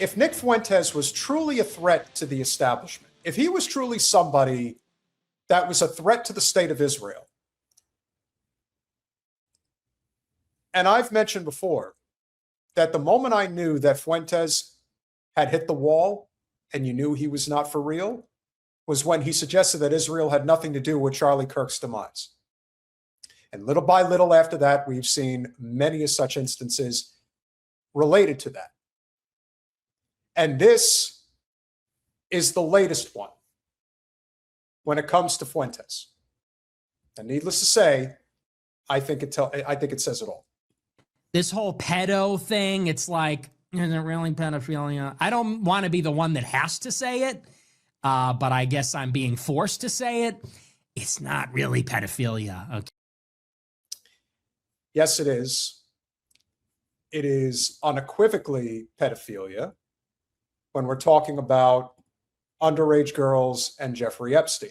if Nick Fuentes was truly a threat to the establishment, if he was truly somebody that was a threat to the state of Israel, and I've mentioned before that the moment I knew that Fuentes had hit the wall and you knew he was not for real was when he suggested that Israel had nothing to do with Charlie Kirk's demise. And little by little after that, we've seen many of such instances related to that. And this is the latest one when it comes to Fuentes. And needless to say, I think it says it all. This whole pedo thing, it's like, is it really pedophilia? I don't want to be the one that has to say it, but I guess I'm being forced to say it. It's not really pedophilia. Okay. Yes, it is. It is unequivocally pedophilia when we're talking about underage girls and Jeffrey Epstein.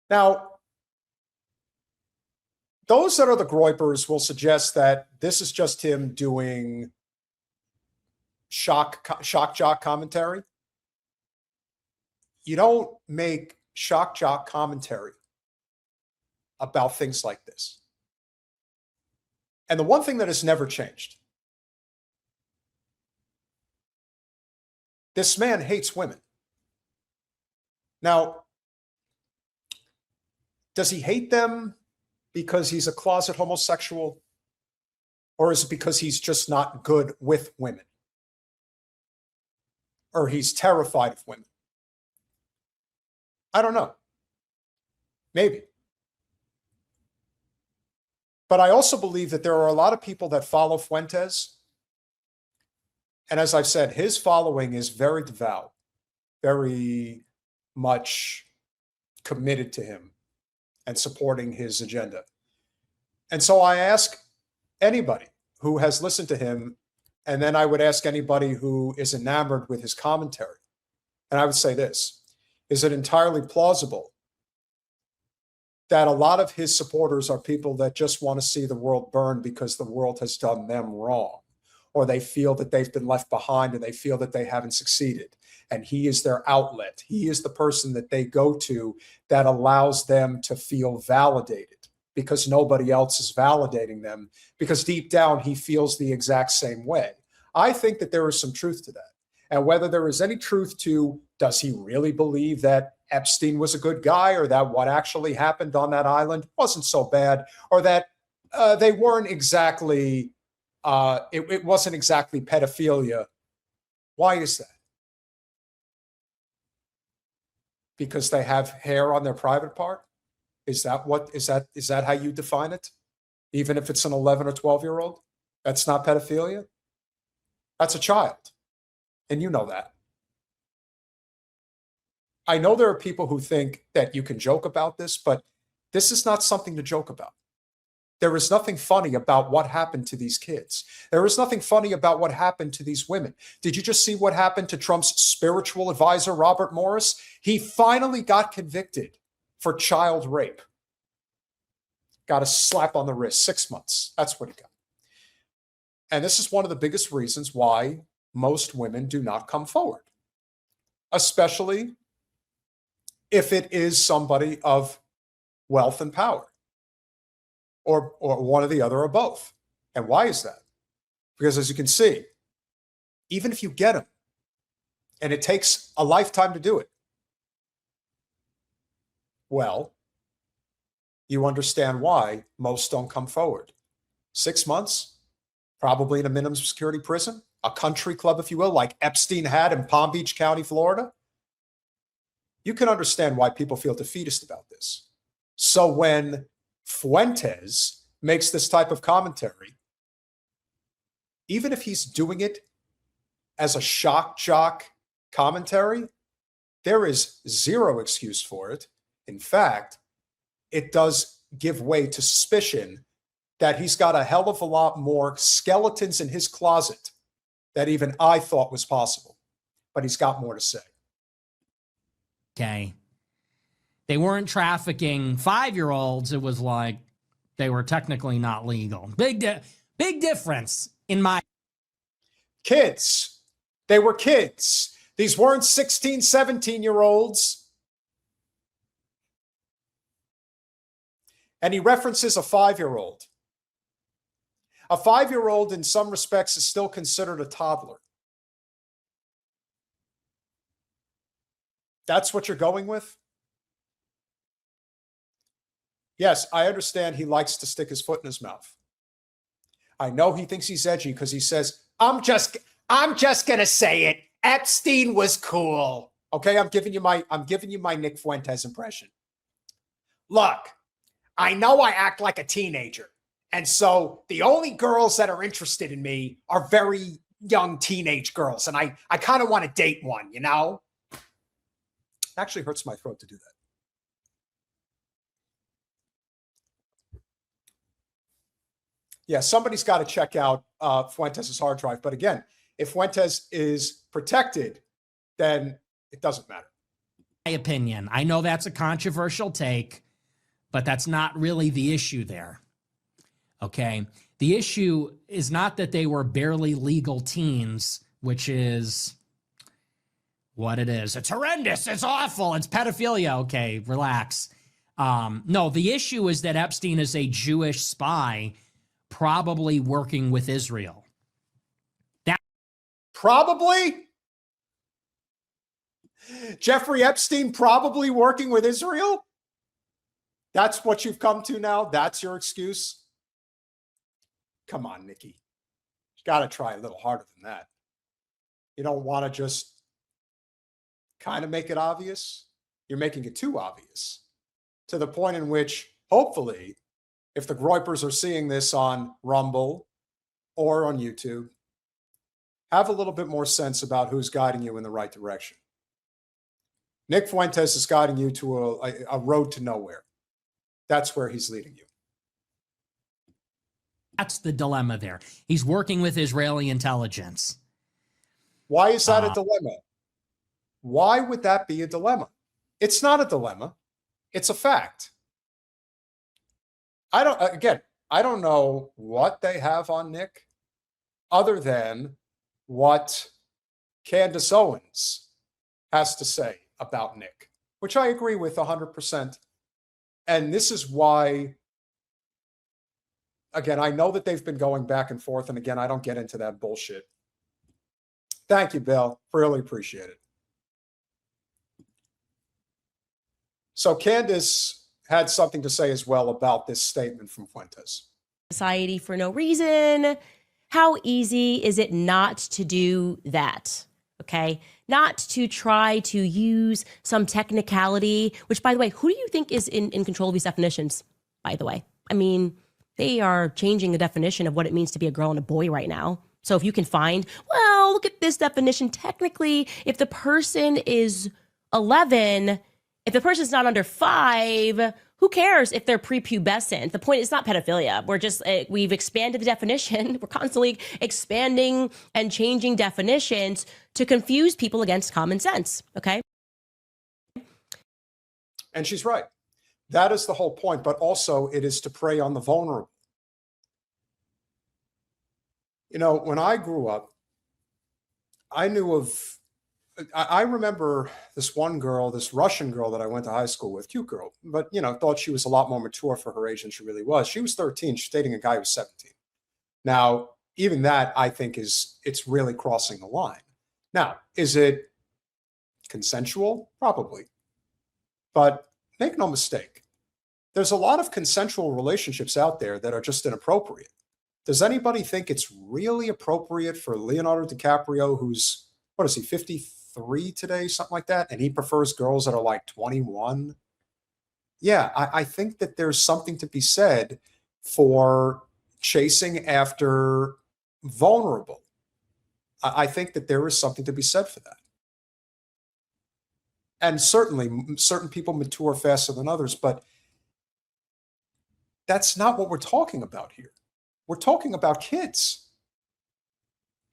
Now, those that are the groypers will suggest that this is just him doing shock jock commentary. You don't make shock jock commentary about things like this. And the one thing that has never changed, this man hates women. Now, does he hate them because he's a closet homosexual? Or is it because he's just not good with women? Or he's terrified of women? I don't know. Maybe. But I also believe that there are a lot of people that follow Fuentes. And as I've said, his following is very devout, very much committed to him and supporting his agenda. And so I ask anybody who has listened to him, and then I would ask anybody who is enamored with his commentary. And I would say this: is it entirely plausible that a lot of his supporters are people that just want to see the world burn because the world has done them wrong, or they feel that they've been left behind and they feel that they haven't succeeded? And he is their outlet. He is the person that they go to that allows them to feel validated because nobody else is validating them, because deep down he feels the exact same way. I think that there is some truth to that. And whether there is any truth to, does he really believe that Epstein was a good guy, or that what actually happened on that island wasn't so bad, or that they weren't exactly, it wasn't exactly pedophilia? Why is that? Because they have hair on their private part? Is that how you define it? Even if it's an 11 or 12-year-old? That's not pedophilia? That's a child. And you know that. I know there are people who think that you can joke about this, but this is not something to joke about. There is nothing funny about what happened to these kids. There is nothing funny about what happened to these women. Did you just see what happened to Trump's spiritual advisor, Robert Morris? He finally got convicted for child rape. Got a slap on the wrist, 6 months. That's what he got. And this is one of the biggest reasons why most women do not come forward, especially if it is somebody of wealth and power, or one or the other, or both. And why is that? Because as you can see, even if you get them, and it takes a lifetime to do it, well, you understand why most don't come forward. 6 months, probably in a minimum security prison, a country club, if you will, like Epstein had in Palm Beach County, Florida. You can understand why people feel defeatist about this. So when Fuentes makes this type of commentary, even if he's doing it as a shock jock commentary, there is zero excuse for it. In fact, it does give way to suspicion that he's got a hell of a lot more skeletons in his closet that even I thought was possible. But he's got more to say. Okay. They weren't trafficking 5-year-olds. It was like they were technically not legal. Big difference in my. Kids. They were kids. These weren't 16, 17-year-olds. And he references a 5-year-old. A 5-year-old, in some respects, is still considered a toddler. That's what you're going with? Yes, I understand he likes to stick his foot in his mouth. I know he thinks he's edgy because he says, I'm just going to say it. Epstein was cool. Okay, I'm giving you my Nick Fuentes impression. Look, I know I act like a teenager. And so the only girls that are interested in me are very young teenage girls. And I kind of want to date one, you know? It actually hurts my throat to do that. Yeah, somebody's got to check out Fuentes' hard drive. But again, if Fuentes is protected, then it doesn't matter. My opinion. I know that's a controversial take, but that's not really the issue there. Okay. The issue is not that they were barely legal teens, which is what it is. It's horrendous. It's awful. It's pedophilia. Okay, relax. No, the issue is that Epstein is a Jewish spy, probably working with Israel. Probably? Jeffrey Epstein probably working with Israel? That's what you've come to now? That's your excuse? Come on, Nikki. You got to try a little harder than that. You don't want to just kind of make it obvious. You're making it too obvious to the point in which, hopefully, if the Groypers are seeing this on Rumble or on YouTube, have a little bit more sense about who's guiding you in the right direction. Nick Fuentes is guiding you to a road to nowhere. That's where he's leading you. That's the dilemma there. He's working with Israeli intelligence. Why is that a dilemma? Why would that be a dilemma? It's not a dilemma. It's a fact. I don't know what they have on Nick other than what Candace Owens has to say about Nick, which I agree with 100%. And this is why, again, I know that they've been going back and forth. And again, I don't get into that bullshit. Thank you, Bill. Really appreciate it. So Candace had something to say as well about this statement from Fuentes. Society for no reason. How easy is it not to do that? Okay. Not to try to use some technicality, which, by the way, who do you think is in control of these definitions, by the way? I mean, they are changing the definition of what it means to be a girl and a boy right now. So if you can find, well, look at this definition. Technically, if the person is 11, if the person's not under 5, who cares if they're prepubescent? The point is not pedophilia. We've expanded the definition. We're constantly expanding and changing definitions to confuse people against common sense. Okay. And she's right. That is the whole point. But also it is to prey on the vulnerable. You know, when I grew up, I remember this one girl, this Russian girl that I went to high school with, cute girl, but, you know, thought she was a lot more mature for her age than she really was. She was 13. She's dating a guy who was 17. Now, even that, I think, it's really crossing the line. Now, is it consensual? Probably. But make no mistake, there's a lot of consensual relationships out there that are just inappropriate. Does anybody think it's really appropriate for Leonardo DiCaprio, who's, what is he, 53 today, something like that, and he prefers girls that are like 21? Yeah, I think that there's something to be said for chasing after vulnerable. I think that there is something to be said for that. And certainly, certain people mature faster than others, but that's not what we're talking about here. We're talking about kids.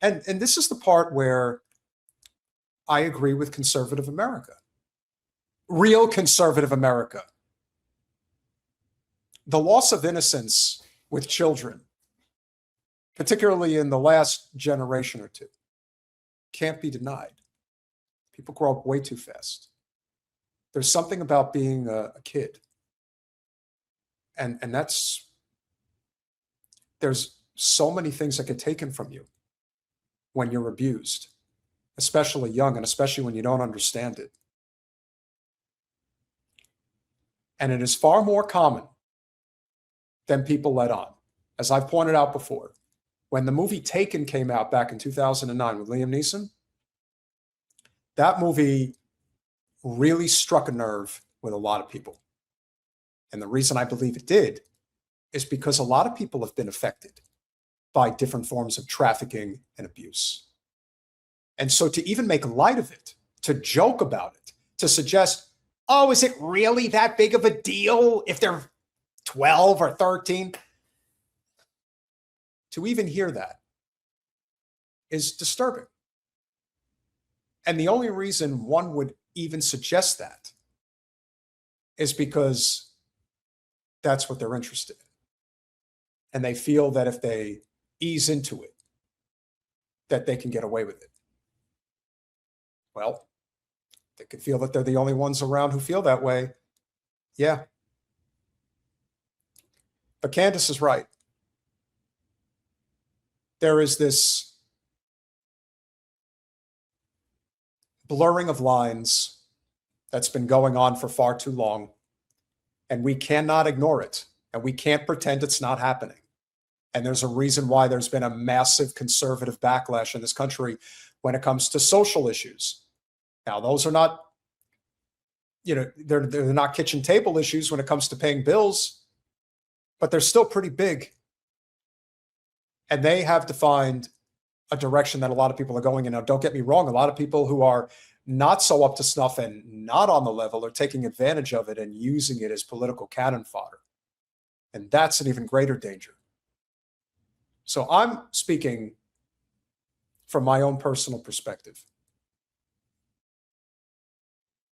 And this is the part where I agree with conservative America. Real conservative America. The loss of innocence with children, particularly in the last generation or two, can't be denied. People grow up way too fast. There's something about being a kid. And there's so many things that get taken from you when you're abused, especially young, and especially when you don't understand it. And it is far more common than people let on. As I've pointed out before, when the movie Taken came out back in 2009 with Liam Neeson, that movie really struck a nerve with a lot of people. And the reason I believe it did is because a lot of people have been affected by different forms of trafficking and abuse. And so to even make light of it, to joke about it, to suggest, oh, is it really that big of a deal if they're 12 or 13? To even hear that is disturbing. And the only reason one would even suggest that is because that's what they're interested in. And they feel that if they ease into it, that they can get away with it. Well, they could feel that they're the only ones around who feel that way. Yeah. But Candace is right. There is this blurring of lines that's been going on for far too long, and we cannot ignore it, and we can't pretend it's not happening. And there's a reason why there's been a massive conservative backlash in this country when it comes to social issues. Now, those are not, they're not kitchen table issues when it comes to paying bills, but they're still pretty big. And they have defined a direction that a lot of people are going in. Now, don't get me wrong, a lot of people who are not so up to snuff and not on the level are taking advantage of it and using it as political cannon fodder. And that's an even greater danger. So I'm speaking from my own personal perspective.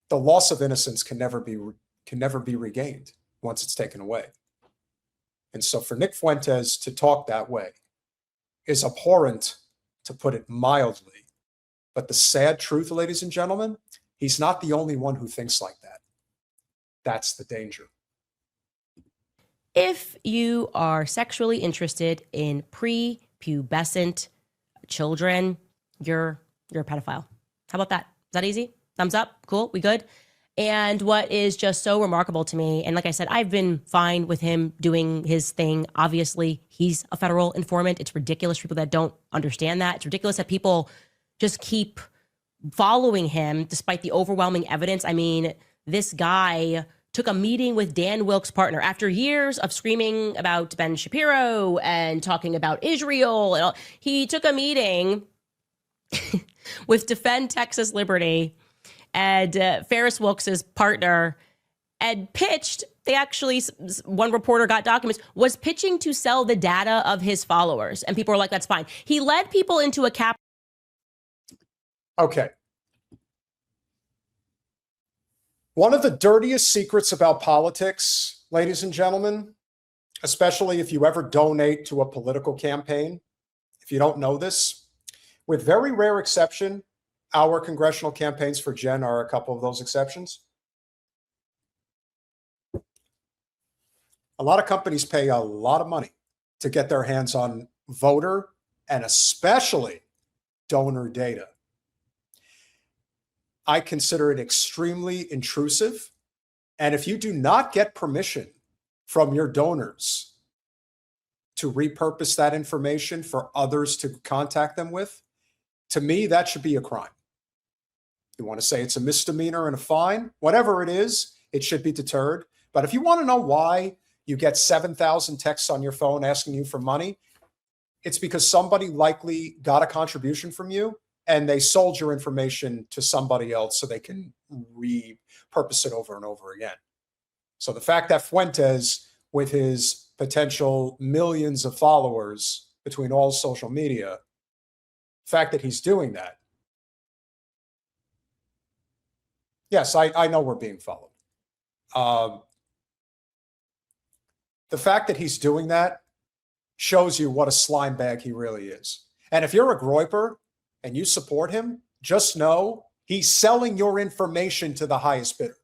The loss of innocence can never be regained once it's taken away. And so for Nick Fuentes to talk that way is abhorrent, to put it mildly. But the sad truth, ladies and gentlemen, he's not the only one who thinks like that. That's the danger. If you are sexually interested in prepubescent children, you're a pedophile. How about that? Is that easy? Thumbs up? Cool? We good? And what is just so remarkable to me, and like I said, I've been fine with him doing his thing. Obviously, he's a federal informant. It's ridiculous for people that don't understand that. It's ridiculous that people just keep following him despite the overwhelming evidence. I mean, this guy took a meeting with Dan Wilkes' partner after years of screaming about Ben Shapiro and talking about Israel. And all. He took a meeting with Defend Texas Liberty and Ferris Wilkes' partner, and pitched, one reporter got documents, was pitching to sell the data of his followers. And people were like, that's fine. He led people into a cap. Okay. One of the dirtiest secrets about politics, ladies and gentlemen, especially if you ever donate to a political campaign, if you don't know this, with very rare exception, our congressional campaigns for Jen are a couple of those exceptions. A lot of companies pay a lot of money to get their hands on voter and especially donor data. I consider it extremely intrusive. And if you do not get permission from your donors to repurpose that information for others to contact them with, to me, that should be a crime. You want to say it's a misdemeanor and a fine, whatever it is, it should be deterred. But if you want to know why you get 7,000 texts on your phone asking you for money, it's because somebody likely got a contribution from you and they sold your information to somebody else so they can repurpose it over and over again. So the fact that Fuentes, with his potential millions of followers between all social media, the fact that he's doing that, yes, I know we're being followed. The fact that he's doing that shows you what a slime bag he really is. And if you're a groyper and you support him, just know he's selling your information to the highest bidder.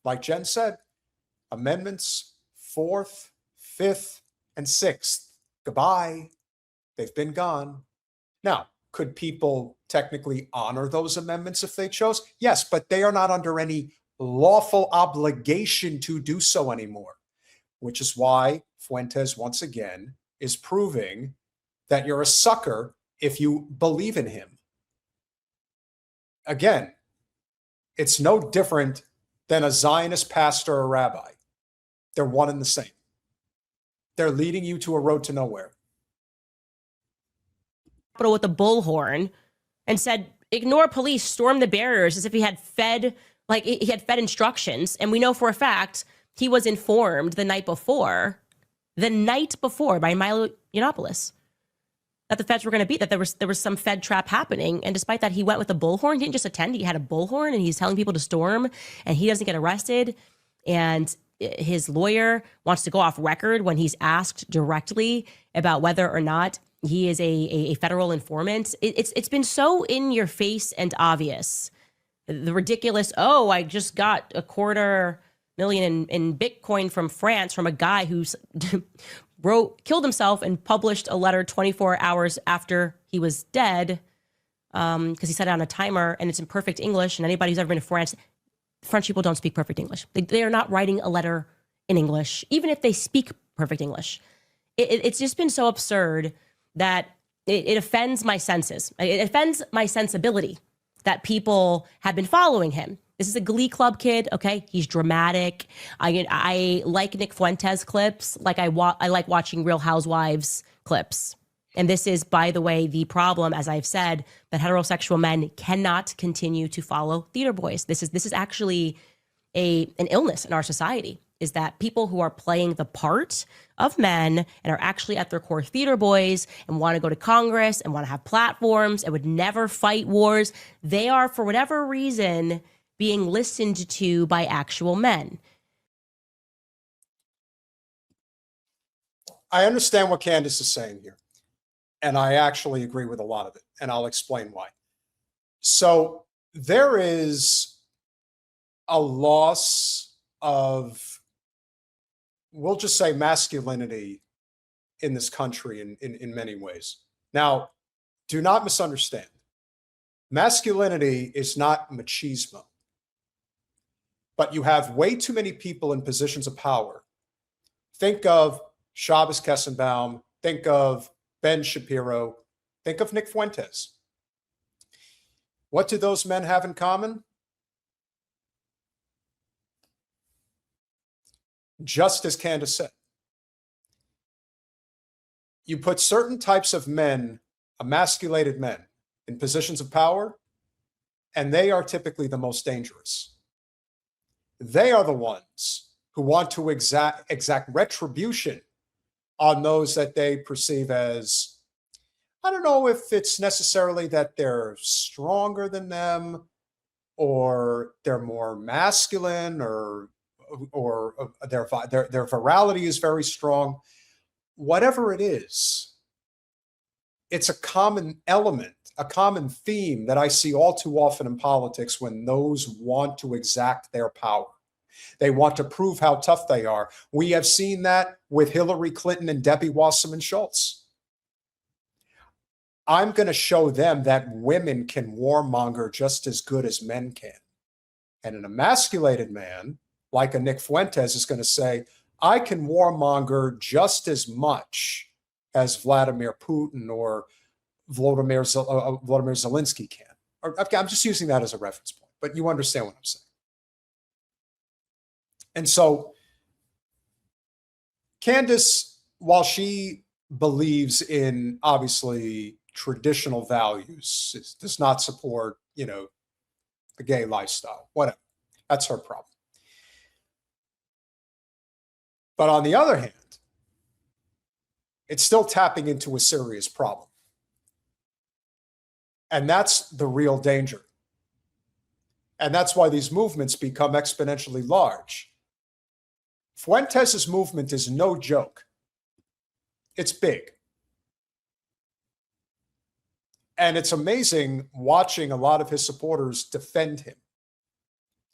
Like Jen said, amendments 4th, 5th, and 6th. Goodbye. They've been gone. Now, could people technically honor those amendments if they chose? Yes, but they are not under any lawful obligation to do so anymore, which is why Fuentes, once again, is proving that you're a sucker if you believe in him. Again, it's no different than a Zionist pastor or rabbi. They're one and the same. They're leading you to a road to nowhere. With a bullhorn and said, ignore police, storm the barriers, as if he had fed instructions. And we know for a fact he was informed the night before by Milo Yiannopoulos that the feds were going to beat, that there was some Fed trap happening. And despite that, he went with a bullhorn. He didn't just attend, he had a bullhorn, and he's telling people to storm, and he doesn't get arrested. And his lawyer wants to go off record when he's asked directly about whether or not he is a federal informant. It's been so in your face and obvious. The ridiculous, I just got $250,000 in Bitcoin from France from a guy who's killed himself and published a letter 24 hours after he was dead because he set it on a timer, and it's in perfect English. And anybody who's ever been to France, French people don't speak perfect English. They are not writing a letter in English, even if they speak perfect English. It's just been so absurd that it offends my senses. It offends my sensibility that people have been following him. This is a Glee Club kid, okay? He's dramatic. I like Nick Fuentes clips, like I like watching Real Housewives clips. And this is, by the way, the problem, as I've said, that heterosexual men cannot continue to follow theater boys. This is actually an illness in our society, is that people who are playing the part of men and are actually at their core theater boys and want to go to Congress and want to have platforms and would never fight wars, they are, for whatever reason, being listened to by actual men. I understand what Candace is saying here, and I actually agree with a lot of it, and I'll explain why. So there is a loss of, we'll just say, masculinity in this country in many ways. Now, do not misunderstand. Masculinity is not machismo. But you have way too many people in positions of power. Think of Shabbos Kessenbaum. Think of Ben Shapiro. Think of Nick Fuentes. What do those men have in common? Just as Candace said, you put certain types of men, emasculated men, in positions of power, and they are typically the most dangerous. They are the ones who want to exact retribution on those that they perceive as, I don't know if it's necessarily that they're stronger than them or they're more masculine or their virality is very strong. Whatever it is, it's a common element, a common theme that I see all too often in politics when those want to exact their power. They want to prove how tough they are. We have seen that with Hillary Clinton and Debbie Wasserman Schultz. I'm going to show them that women can warmonger just as good as men can. And an emasculated man, like a Nick Fuentes, is going to say, I can warmonger just as much as Vladimir Putin or Volodymyr Zelensky can. I'm just using that as a reference point, but you understand what I'm saying. And so Candace, while she believes in obviously traditional values, does not support, the gay lifestyle, whatever. That's her problem. But on the other hand, it's still tapping into a serious problem. And that's the real danger. And that's why these movements become exponentially large. Fuentes' movement is no joke. It's big. And it's amazing watching a lot of his supporters defend him,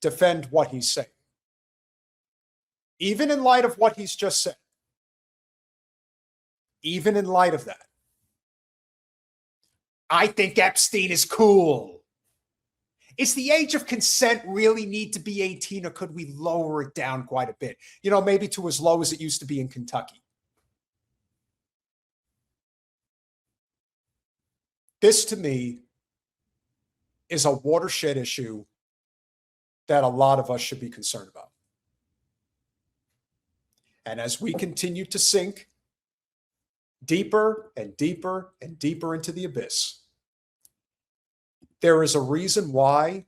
defend what he's saying, even in light of what he's just said. Even in light of that, I think Epstein is cool. Is the age of consent really need to be 18, or could we lower it down quite a bit? You know, maybe to as low as it used to be in Kentucky. This, to me, is a watershed issue that a lot of us should be concerned about. And as we continue to sink deeper and deeper and deeper into the abyss, there is a reason why,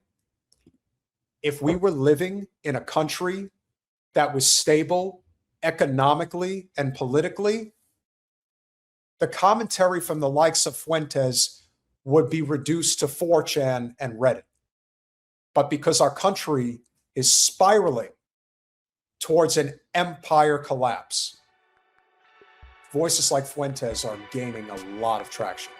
if we were living in a country that was stable economically and politically, the commentary from the likes of Fuentes would be reduced to 4chan and Reddit. But because our country is spiraling towards an empire collapse, voices like Fuentes are gaining a lot of traction.